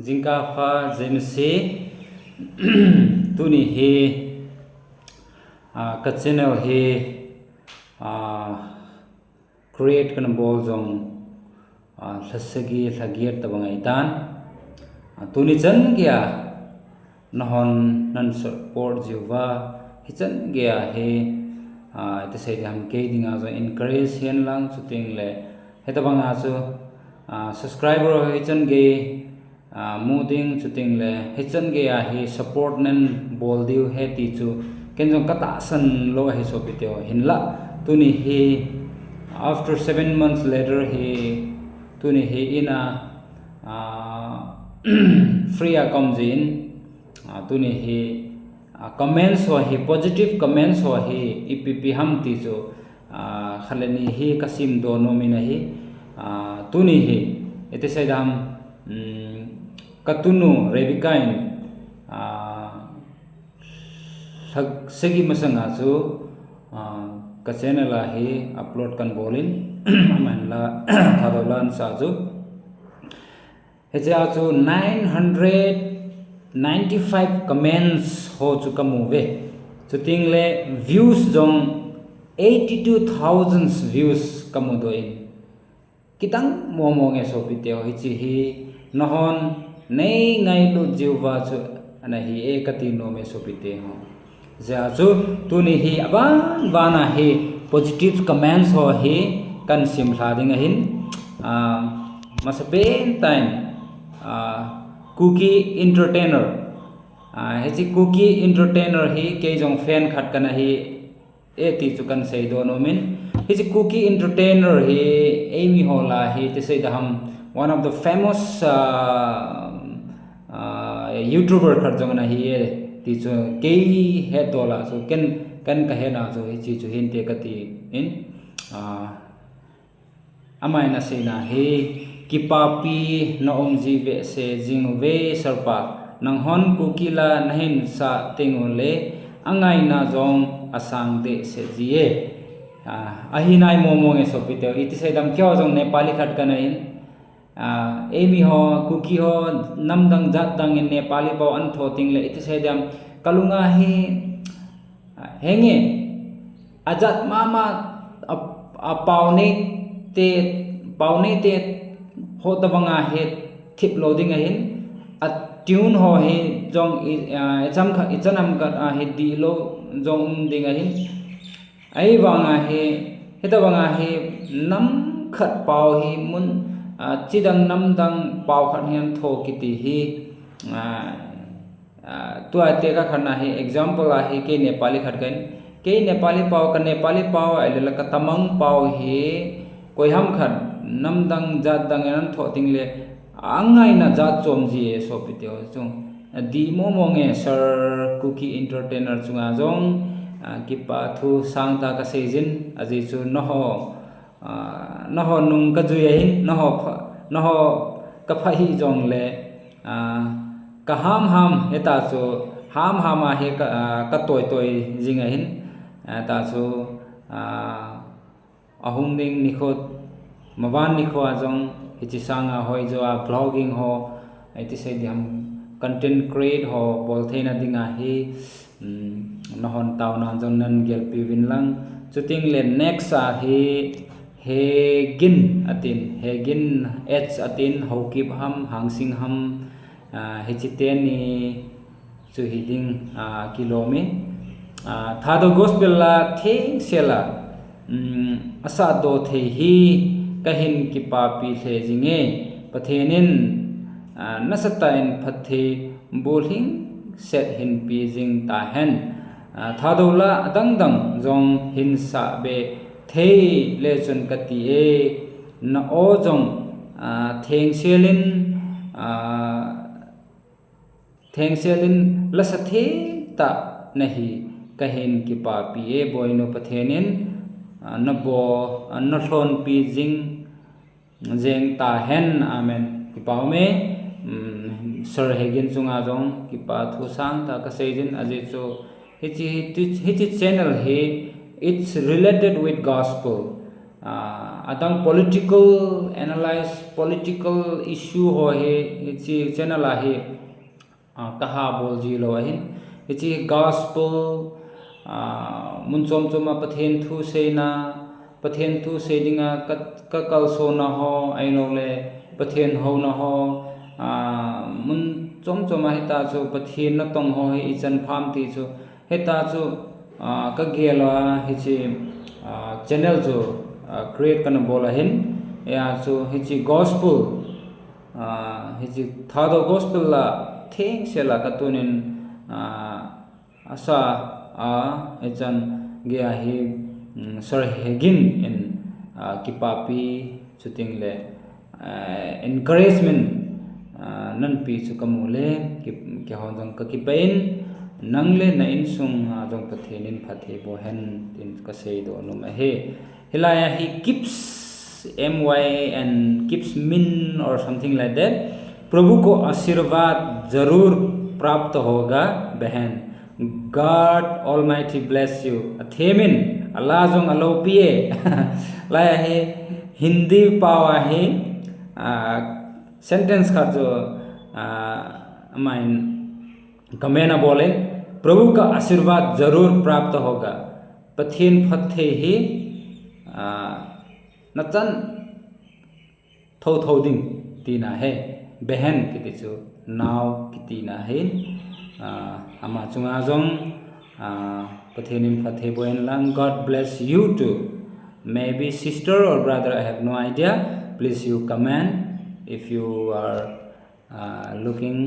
jingka fa jemse tuni he ka channel he create kan bol jong thasagi thagiat tabangai tan tuni chan gya nahon nan support jiwa hichan gya he te sai ham ke dinga zo encourage hen lang chuting le hetabanga chu subscriber hichan ge muding chuting le hichan ge he support nan bol diu he ti chu kenjong kata san lo he so biteo hinla tuni he after 7 months later he tuni he ina free account in tuni he comments ho he positive comments ho he ipp ham ti chu khalani he kasim do nomina he tuni he ete saidam katunu rebikain segi masanga chu ka channel a he upload kan bolin man la thadolan sa chu heja chu 995 comments ho chu kamuve chuting le views jong 82000 views kamudoin kitang momo nge so piteo hichi hi nahon nei ngai lu jiwa chu ana hi ekati no me so pite ho ja chu tuni hi aban bana hi positive comments ho hi kan sim hlading hin masaben time cookie entertainer hechi cookie entertainer hi ke jong fan khat kana hi eti chu kan sei do no min hechi cookie entertainer hi amy hola hi te sei da ham one of the famous YouTuber khat jong na hi ti chu ke he dola so ken ka he na so hechi chu hin te kati in amai na sei na he kipapi na omji ve se jing ve sarpa nang hon kukila nahin sa tingole angai na jong asang de se jie ahinai momo nge sopite iti sedam kyo jong nepali khat kana in emi ho kuki ho namdang jat dang in nepali baw an thoting le iti sedam kalunga hi henge ajat mama paune te ho tabanga he thip loading ahin at tune ho he jong cham kha ichanam ka he di lo jong ding ahin ai wanga he tabanga he nam khat paw hi mun chidang nam dang paw khat hian tho kiti hi tua te ka khana he example a he ke nepali khat kain ke nepali paw aile ka tamang paw he koiham khat namdang jat dang an tho tingle angai na jat chom ji so piteo chung di momo nge sir cookie entertainer chunga jong kipa thu sangta ka sejin aji chu no ho nung ka ju hin no ho ka phahi jong le ka ham eta chu ham a he ka toy jinga hin ta chu ahung ding nikhot mawan ni khwa jong hichi sanga hoi jo vlogging ho iti sei diam content create ho bol theina dinga hi nahon taw na jong nan gel pi win lang chuting le next a hi hegin h atin hokip ham hangsing ham hichi ten ni chu hiding kilomi thado gospel la thing sela asa do the hi kahin ki papi the jinge pathenin nasatain phathe bolhing set hin pi jing ta hen thadola dang jong hin sa be thei le chun kati e na o jong theng selin la sa the ta nahi kahin ki papi e boino pathenin nabo nahlon pi jing jeng ta hen amen ki paume sir hegin chunga jong ki pa thu sang ta ka seijin aje chu hichi channel he it's related with gospel adang political analyze political issue ho he chi channel a he kaha bol ji lo hin chi gospel mun chom choma pathen thu seina pathen thu sedinga ka kal so na ho aino le pathen ho na ho mun chom choma heta chu pathen na tong ho hi chan pham ti chu heta chu ka gela hi chi channel chu create kana bola hin ya chu hi chi gospel hi chi thado gospel la thing sela ka tunin asa echan gya hi sir hegin in kipapi chuting le encouragement nan pi chu kamule ki hon ka kipain nangle na in sung jong pathenin phathe bo hen tin ka sei do num he hilaya he keeps my and keeps min or something like that प्रभु को आशीर्वाद जरूर प्राप्त होगा बहन God Almighty bless you themin Allah jong alopiye la he hindi pawa he sentence ka jo main कमेना बोले प्रभु का आशीर्वाद जरूर प्राप्त होगा पथेन फथे ही नचन थो थो दिन तीना है बहन किति चु नाव कितिना है अमा चुंगा जों पथेनिम फथे bone lang God bless you too maybe sister or brother I have no idea please you comment if you are looking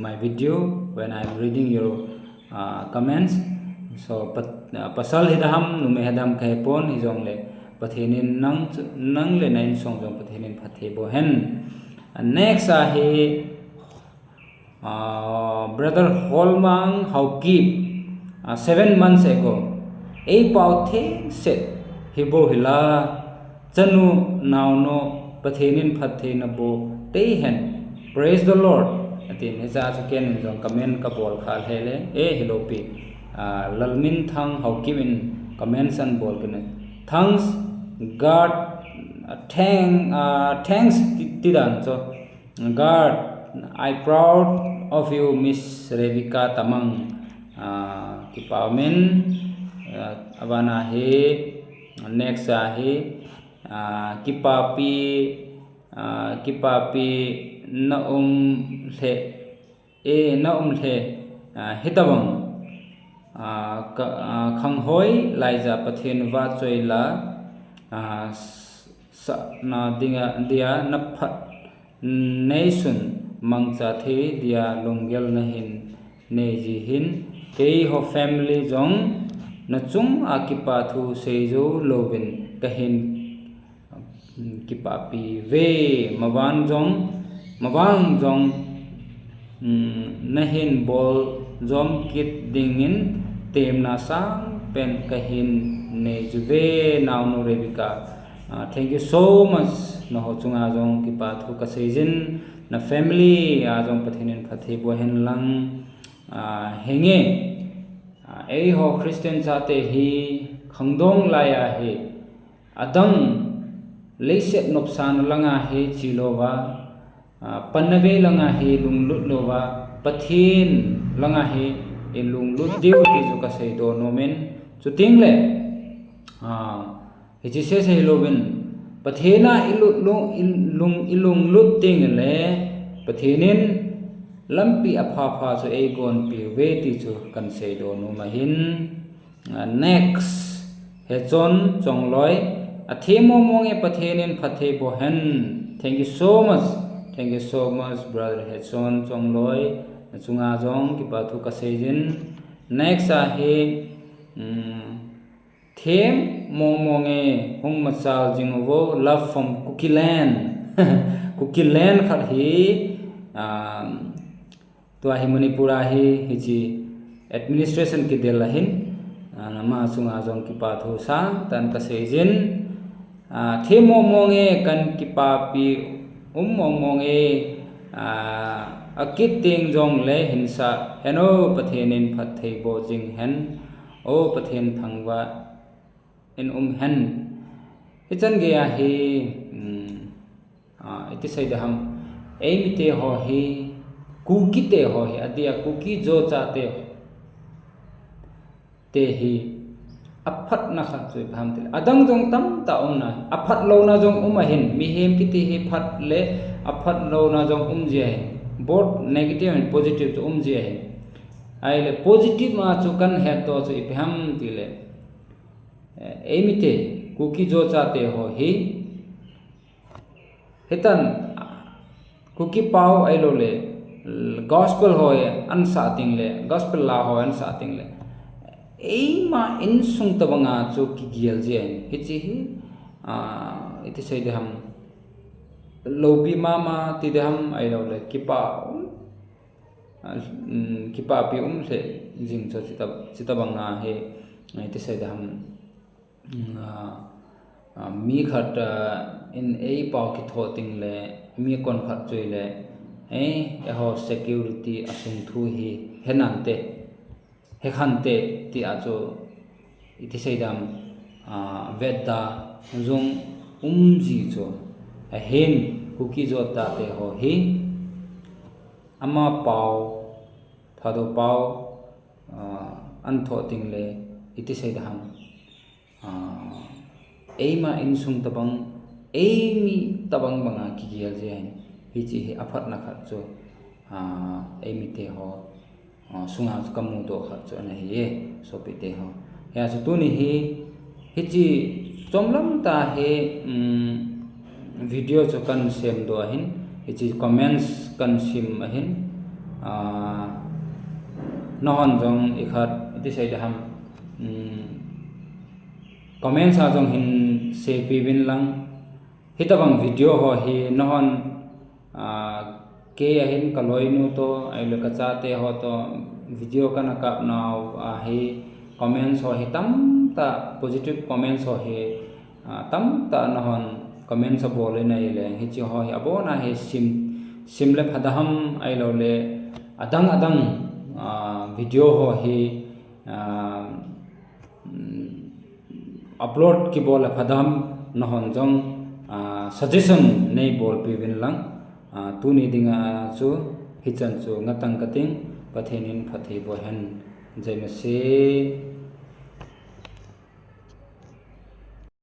my video when I'm reading your comments so pasal hidam nume hidam kahepon hijong le pathenin nang le nain song jong pathenin phathe bo hen next he brother Holmang how keep 7 months ago a pauthe set hibo hila chanu nauno pathenin phathe na bo te hen praise the Lord tin he cha ken jong comment ka bol khal hele e hilopi lalmin thang how given comments and bol ken thanks God thanks tidan so God I proud of you Miss Rebecca Tamang kipamen abana he next he kipapi na le hitabang khang hoi laija pathen wa choila na dinga dia na phat nation mangcha the dia longgel na hin ne ji hin ke ho family jong na chung akipa thu seijo lovin kahin kipapi ve mawang jong nahin bol jom kit dingin temna sang pen kahin ne juve now no Rebecca thank you so much no ho chunga jong kipa thu ka season na family jong pathinin phathe bo hen lang henge ei ho Christian chate hi khangdong laya he adang leiset nopsan langa he chilowa pannabe langa he lunglut lowa pathin langa he in lunglut diu ti ju ka sei do nomen chuting le he chi se loben pathena ilung lut ting le pathinin lampi apha pha chu ei gon pi ve ti chu kan sei do no mahin next he chon chongloi athemo monge pathenin phathe bo hen thank you so much brother he chon chongloi chunga jong ki pathu ka seijin next he them monge hung machal jingwo love from Cookieland khat hi to hi Manipura hi ji administration ki del hin nama chunga jong ki pathu sa tan ka seijin themo monge kan ki papi monge akiting jong le hinsa heno pathenin phathei bo jing hen o pathen thangwa in hen हिचन गया हे इति सैद हम एमिते हो हे कुकी ते हो हे अदिया कुकी जो चाहते हो ते ही अफत न खत जो भामते अदंग जोंग तम ता उमना अफत लोना जोंग उमहिन मिहेम किते हे फत ले अफत लोना जोंग जे है बोथ नेगेटिव एंड पॉजिटिव जो जे है आइले पॉजिटिव मा जो कन है तो जो इपहम तिले एमिते कुकी जो चाहते हो ही हितन कुकी पाओ आइलो ले gospel होय अनसातिंग ले gospel ला होय अनसातिंग ले एमा इन सुंग तबंगा जो की गियल जे हिची ही इति सैदे हम लोबी मामा तिदे हम आइलो ले किपा पि से जिंग जो चितबंगा हे इति सैदे हम मी खट इन ए पाव की थोतिंग ले मी कोन खट जोइ ले हो सिक्योरिटी असुंग थु ही हेनांते हेखानते ति आजो इति सैदम वेदा जोंग उमजी जो हेन कुकी जो ताते हो ही अमा पाव थादो पाव अनथोतिंग ले इति सैदम एमा इनसुंग तबंग एमी तबंग बंगा की गियल जे है हिची हे अफत न खत जो एमिते हो सुंगा कमु दो खत जो न हे सोपिते हो या जो तुनि ही हिची चोमलम ता हे वीडियो जो कन सेम दो हिन हिची कमेंट्स कन सिम हिन नहन जोंग इखत इति सैद हम कमेंट्स आ जोंग हिन से पिबिन लंग हितबंग वीडियो हो ही नहन के हिन कलोइनु तो आइलो कचाते हो तो वीडियो का नकाप नाउ हे कमेंट्स हो ही तम ता पॉजिटिव कमेंट्स हो ही तम ता नहन कमेंट्स बोले ना इले हिची हो ही अबो ना हे सिम ले फदहम आइलो ले अदंग अदंग वीडियो हो ही अपलोड की बोल फदहम नहन जोंग सजेशन नहीं बोल पिबिन लंग तुनी दिंगा चु हिचन चु ngатang kating pathenin phathei bohen jaimase